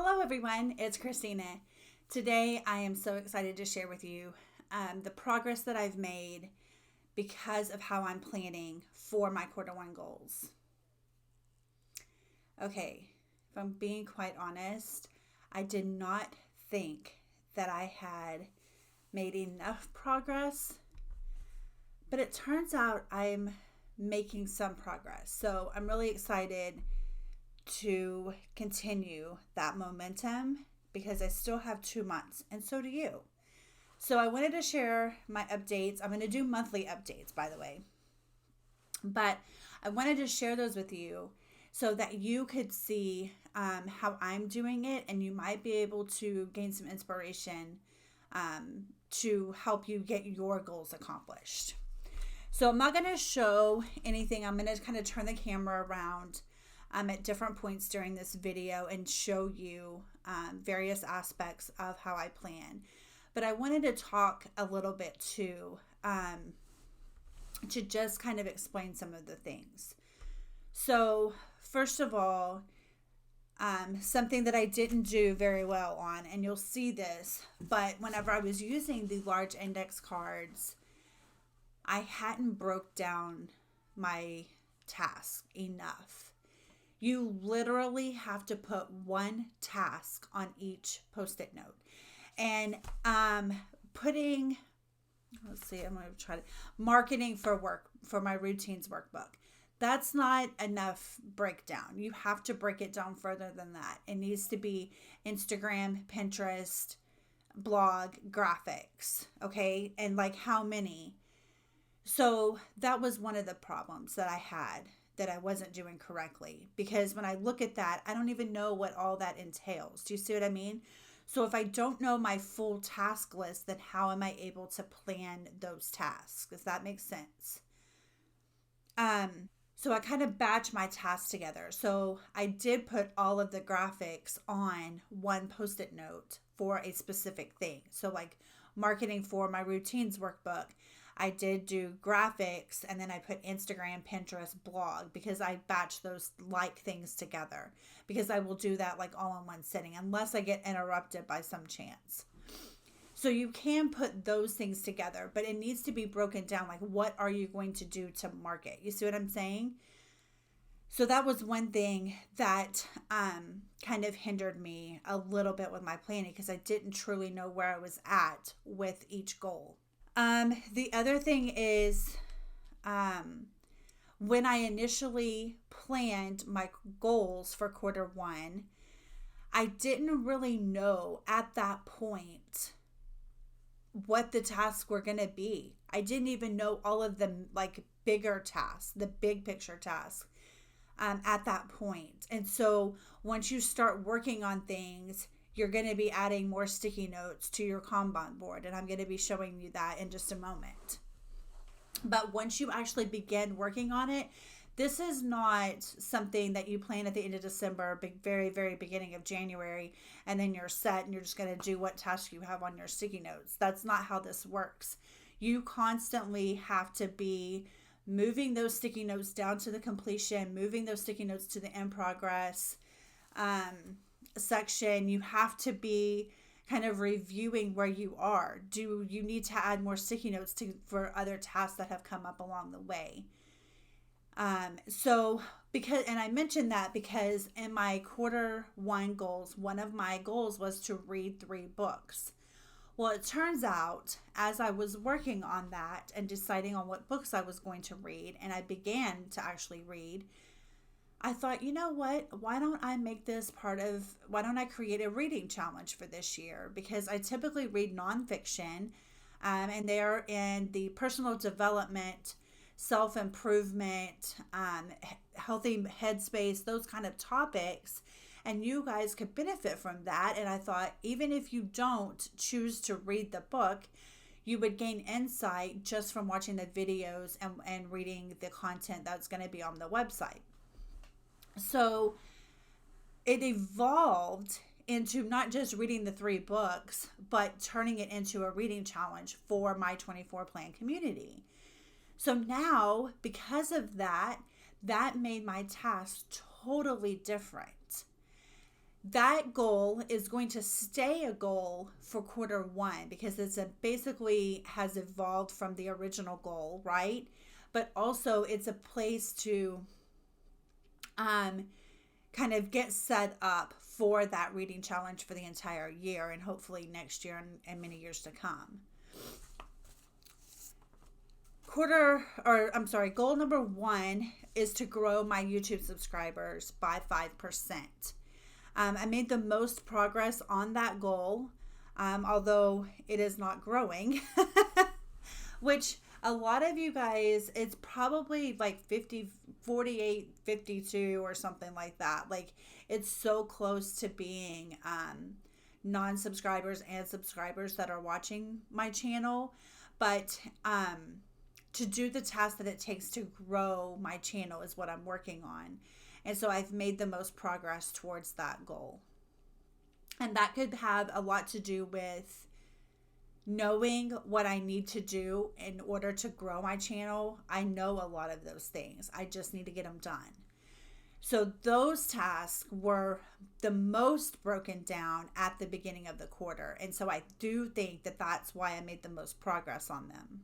Hello everyone, it's Christina. Today I am so excited to share with you the progress that I've made because of how I'm planning for my quarter one goals. Okay, if I'm being quite honest, I did not think that I had made enough progress, but it turns out I'm making some progress. So I'm really excited to continue that momentum because I still have 2 months, and so do you. So I wanted to share my updates. I'm going to do monthly updates, by the way, but I wanted to share those with you so that you could see how I'm doing it, and you might be able to gain some inspiration to help you get your goals accomplished. So I'm not going to show anything. I'm going to kind of turn the camera around at different points during this video and show you various aspects of how I plan. But I wanted to talk a little bit too, to just kind of explain some of the things. So first of all, something that I didn't do very well on, and you'll see this, but whenever I was using the large index cards, I hadn't broke down my task enough. You literally have to put one task on each post-it note. And putting, I'm going to try to, marketing for my routines workbook. That's not enough breakdown. You have to break it down further than that. It needs to be Instagram, Pinterest, blog, graphics, okay? And like how many? So that was one of the problems that I had, that I wasn't doing correctly, because when I look at that, I don't even know what all that entails. Do you see what I mean? So if I don't know my full task list, then how am I able to plan those tasks? Does that make sense? So I kind of batch my tasks together. So I did put all of the graphics on one post-it note for a specific thing. So like marketing for my routines workbook, I did do graphics, and then I put Instagram, Pinterest, blog, because I batch those like things together, because I will do that like all in one sitting unless I get interrupted by some chance. So you can put those things together, but it needs to be broken down. Like, what are you going to do to market? You see what I'm saying? So that was one thing that kind of hindered me a little bit with my planning, because I didn't truly know where I was at with each goal. The other thing is, when I initially planned my goals for quarter one, I didn't really know at that point what the tasks were going to be. I didn't even know all of the like bigger tasks, the big picture tasks, at that point. And so once you start working on things, you're going to be adding more sticky notes to your Kanban board, and I'm going to be showing you that in just a moment. But once you actually begin working on it, this is not something that you plan at the end of December, very, very beginning of January, and then you're set and you're just going to do what task you have on your sticky notes. That's not how this works. You constantly have to be moving those sticky notes down to the completion, moving those sticky notes to the in progress section. You have to be kind of reviewing where you are. Do you need to add more sticky notes for other tasks that have come up along the way? And I mentioned that because in my quarter one goals, one of my goals was to read 3 books. Well, it turns out, as I was working on that and deciding on what books I was going to read, and I began to actually read, I thought, you know what? Why don't I create a reading challenge for this year? Because I typically read nonfiction, and they're in the personal development, self-improvement, healthy headspace, those kind of topics. And you guys could benefit from that. And I thought, even if you don't choose to read the book, you would gain insight just from watching the videos and reading the content that's going to be on the website. So it evolved into not just reading the 3 books, but turning it into a reading challenge for my 24 plan community. So now, because of that, that made my task totally different. That goal is going to stay a goal for quarter one because basically has evolved from the original goal, right? But also it's a place to kind of get set up for that reading challenge for the entire year and hopefully next year and many years to come. Goal number one is to grow my YouTube subscribers by 5%. I made the most progress on that goal, although it is not growing, which a lot of you guys, it's probably like 50, 48, 52 or something like that. Like it's so close to being non-subscribers and subscribers that are watching my channel. But to do the task that it takes to grow my channel is what I'm working on. And so I've made the most progress towards that goal. And that could have a lot to do with knowing what I need to do in order to grow my channel. I know a lot of those things. I just need to get them done. So those tasks were the most broken down at the beginning of the quarter. And so I do think that that's why I made the most progress on them.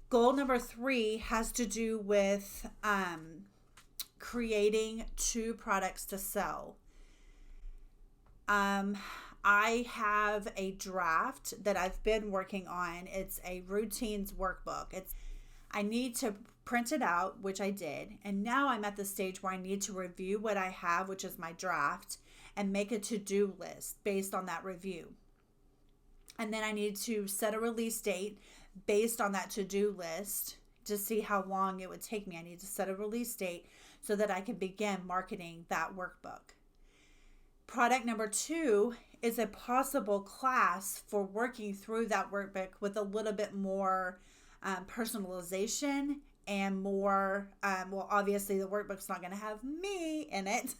Goal number 3 has to do with creating 2 products to sell. I have a draft that I've been working on. It's a routines workbook. I need to print it out, which I did. And now I'm at the stage where I need to review what I have, which is my draft, and make a to-do list based on that review. And then I need to set a release date based on that to-do list to see how long it would take me. I need to set a release date so that I can begin marketing that workbook. Product number 2 is a possible class for working through that workbook with a little bit more personalization and more, obviously the workbook's not going to have me in it.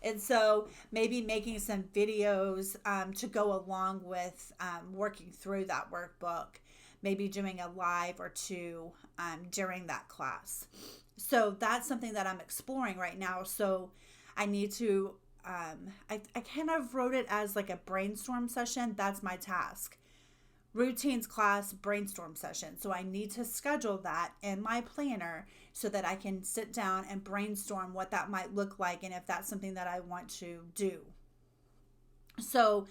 And so maybe making some videos to go along with working through that workbook, maybe doing a live or 2 during that class. So that's something that I'm exploring right now. So I need to, I kind of wrote it as like a brainstorm session. That's my task. Routines class brainstorm session. So I need to schedule that in my planner so that I can sit down and brainstorm what that might look like and if that's something that I want to do. So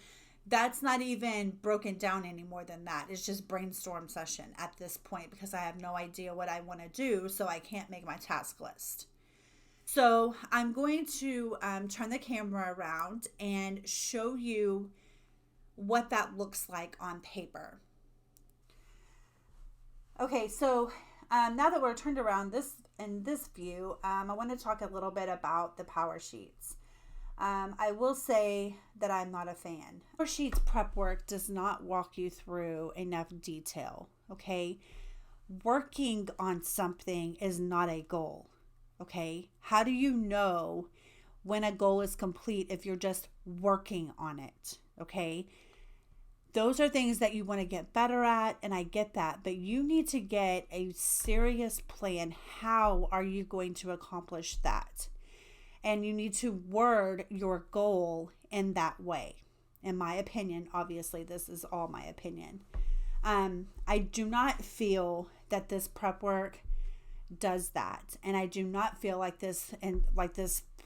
that's not even broken down any more than that. It's just brainstorm session at this point because I have no idea what I want to do, so I can't make my task list. So I'm going to turn the camera around and show you what that looks like on paper. Okay, so now that we're turned around in this view, I want to talk a little bit about the power sheets. I will say that I'm not a fan. Power sheets prep work does not walk you through enough detail, okay? Working on something is not a goal, okay? How do you know when a goal is complete if you're just working on it, okay? Those are things that you want to get better at, and I get that, but you need to get a serious plan. How are you going to accomplish that? And you need to word your goal in that way. In my opinion, obviously, this is all my opinion. I do not feel that this prep work does that. And I do not feel like this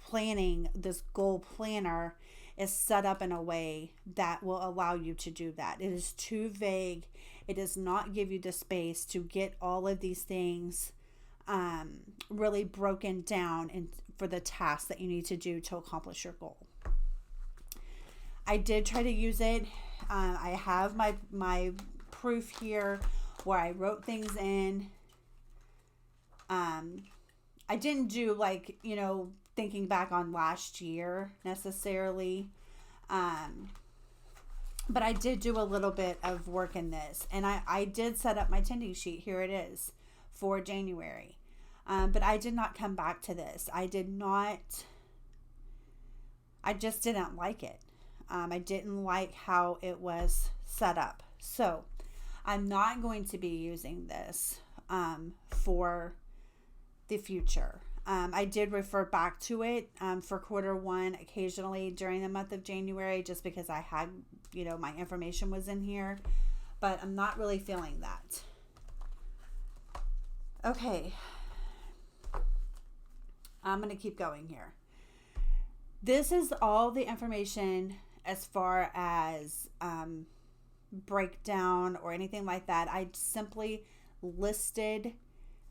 planning, this goal planner is set up in a way that will allow you to do that. It is too vague. It does not give you the space to get all of these things really broken down and for the tasks that you need to do to accomplish your goal. I did try to use it. I have my proof here where I wrote things in. I didn't do thinking back on last year necessarily. But I did do a little bit of work in this, and I did set up my tending sheet. Here it is for January. But I did not come back to this. I just didn't like it. I didn't like how it was set up. So I'm not going to be using this for the future. I did refer back to it for quarter 1 occasionally during the month of January, just because I had, my information was in here, but I'm not really feeling that. Okay. I'm going to keep going here. This is all the information as far as breakdown or anything like that. I simply listed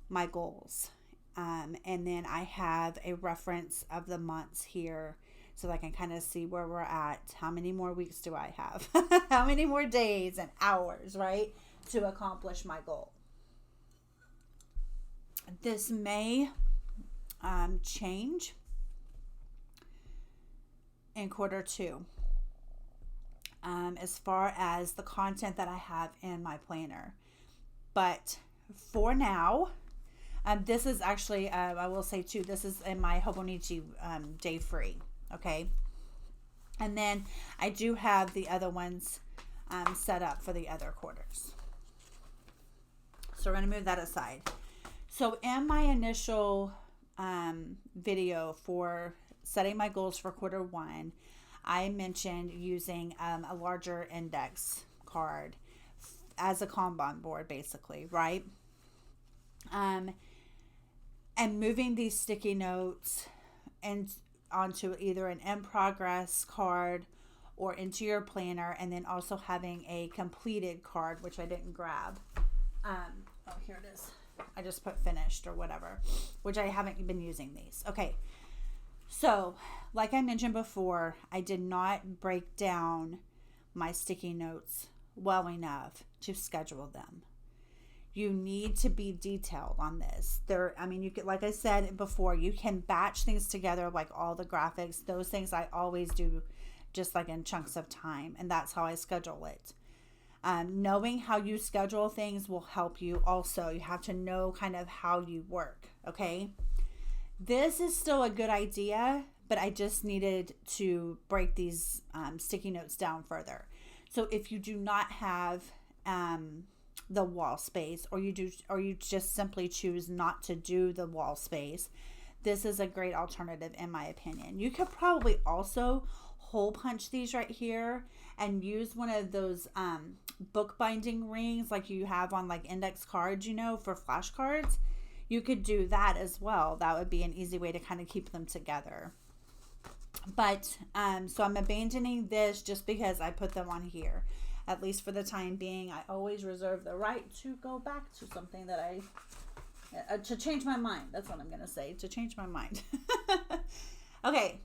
my goals. And then I have a reference of the months here so that I can kind of see where we're at. How many more weeks do I have? How many more days and hours, right, to accomplish my goal? This may change in quarter 2 as far as the content that I have in my planner. But for now, this is actually, I will say too, this is in my Hobonichi day free, okay? And then I do have the other ones set up for the other quarters. So we're going to move that aside. So in my initial video for setting my goals for quarter 1, I mentioned using a larger index card as a Kanban board, basically, right? And moving these sticky notes and onto either an in progress card or into your planner, and then also having a completed card, which I didn't grab. Oh, here it is. I just put finished or whatever, which I haven't been using these. Okay. So, like I mentioned before, I did not break down my sticky notes well enough to schedule them. You need to be detailed on this. You could, like I said before, you can batch things together, like all the graphics. Those things I always do just like in chunks of time, and that's how I schedule it. Knowing how you schedule things will help you also. You have to know kind of how you work, okay? This is still a good idea, but I just needed to break these sticky notes down further. So if you do not have the wall space, or you just simply choose not to do the wall space, this is a great alternative in my opinion. You could probably also hole punch these right here and use one of those bookbinding rings like you have on like index cards, for flashcards. You could do that as well. That would be an easy way to kind of keep them together. But so I'm abandoning this just because I put them on here, at least for the time being. I always reserve the right to go back to something that to change my mind. That's what I'm going to say, to change my mind. Okay.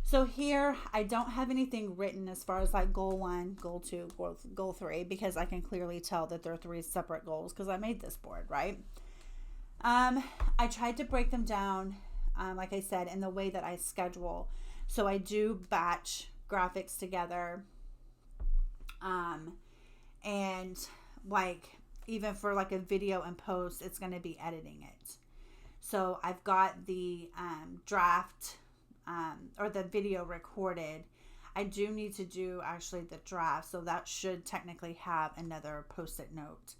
So here, I don't have anything written as far as like goal 1, goal 2, goal 3, because I can clearly tell that they're 3 separate goals because I made this board, right? I tried to break them down, like I said, in the way that I schedule. So I do batch graphics together. And like, even for like a video and post, it's going to be editing it. So I've got the draft, or the video recorded. I do need to do actually the draft. So that should technically have another post-it note.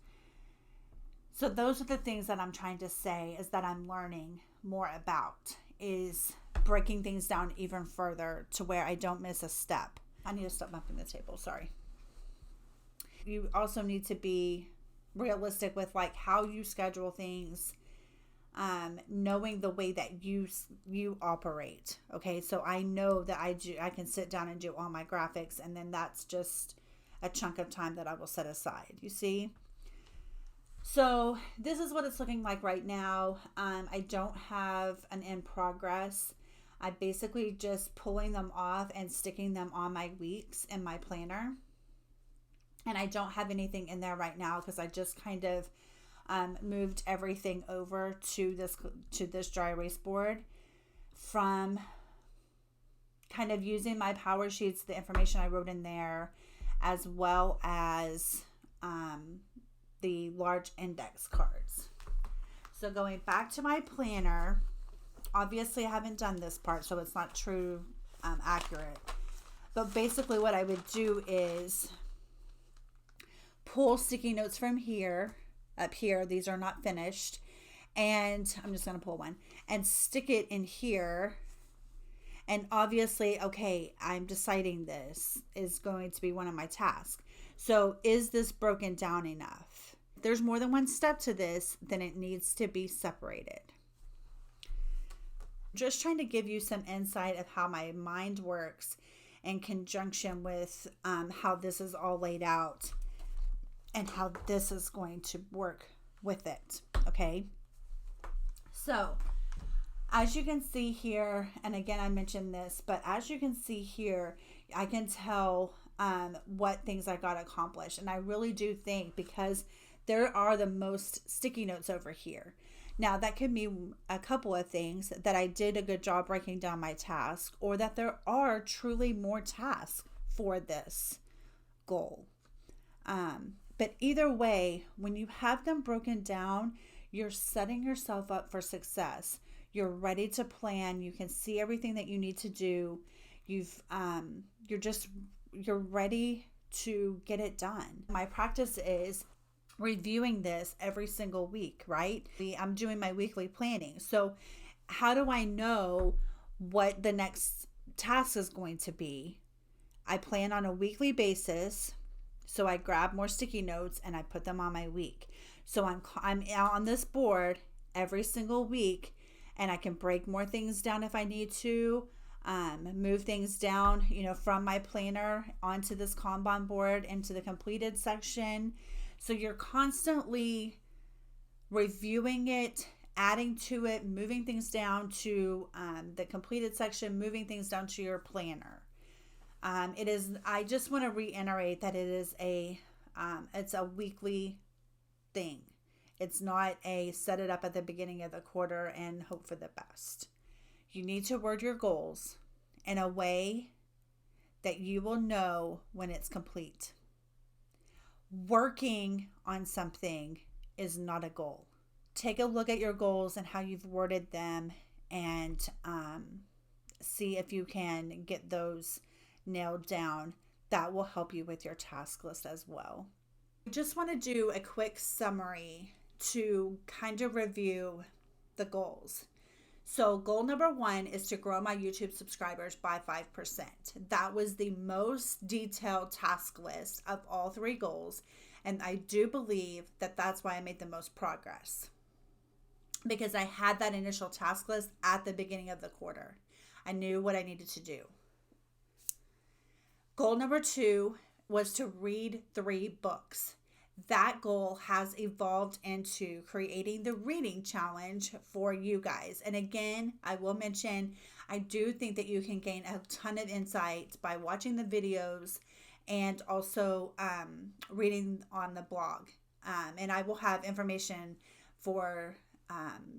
So those are the things that I'm trying to say, is that I'm learning more about, is breaking things down even further to where I don't miss a step. I need to stop bumping the table. Sorry. You also need to be realistic with like how you schedule things, knowing the way that you operate. Okay. So I know that I can sit down and do all my graphics, and then that's just a chunk of time that I will set aside. You see? So this is what it's looking like right now. I don't have an in progress. I basically just pulling them off and sticking them on my weeks in my planner. And I don't have anything in there right now because I just kind of moved everything over to this dry erase board from kind of using my power sheets, the information I wrote in there, as well as the large index cards. So going back to my planner, obviously I haven't done this part, so it's not true accurate. But basically what I would do is pull sticky notes from here, up here. These are not finished. And I'm just going to pull one and stick it in here. And obviously, okay, I'm deciding this is going to be one of my tasks. So is this broken down enough? If there's more than one step to this, then it needs to be separated. Just trying to give you some insight of how my mind works in conjunction with how this is all laid out and how this is going to work with it. Okay. So as you can see here, and again, I mentioned this, but as you can see here, I can tell what things I got accomplished. And I really do think, because there are the most sticky notes over here. Now, that could mean a couple of things: that I did a good job breaking down my task, or that there are truly more tasks for this goal. But either way, when you have them broken down, you're setting yourself up for success. You're ready to plan. You can see everything that you need to do. You're ready to get it done. My practice is reviewing this every single week, right? I'm doing my weekly planning. So how do I know what the next task is going to be? I plan on a weekly basis. So I grab more sticky notes and I put them on my week. So I'm out on this board every single week, and I can break more things down if I need to, move things down, from my planner onto this Kanban board into the completed section. So you're constantly reviewing it, adding to it, moving things down to the completed section, moving things down to your planner. I just want to reiterate that it's a weekly thing. It's not a set it up at the beginning of the quarter and hope for the best. You need to word your goals in a way that you will know when it's complete. Working on something is not a goal. Take a look at your goals and how you've worded them, and see if you can get those nailed down. That will help you with your task list as well. I just want to do a quick summary to kind of review the goals. So goal number 1 is to grow my YouTube subscribers by 5%. That was the most detailed task list of all 3 goals. And I do believe that that's why I made the most progress, because I had that initial task list at the beginning of the quarter. I knew what I needed to do. Goal number 2 was to read 3 books. That goal has evolved into creating the reading challenge for you guys. And again, I will mention, I do think that you can gain a ton of insight by watching the videos and also reading on the blog. And I will have information for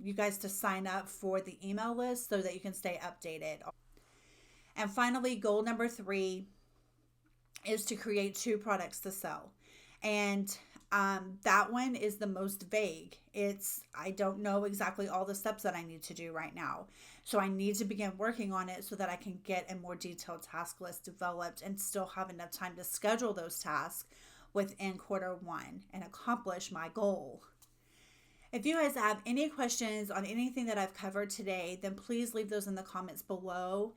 you guys to sign up for the email list so that you can stay updated. And finally, goal number 3 is to create 2 products to sell. And that one is the most vague. I don't know exactly all the steps that I need to do right now. So I need to begin working on it so that I can get a more detailed task list developed and still have enough time to schedule those tasks within quarter 1 and accomplish my goal. If you guys have any questions on anything that I've covered today, then please leave those in the comments below.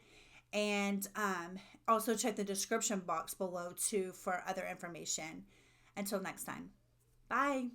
And also check the description box below too for other information. Until next time. Bye.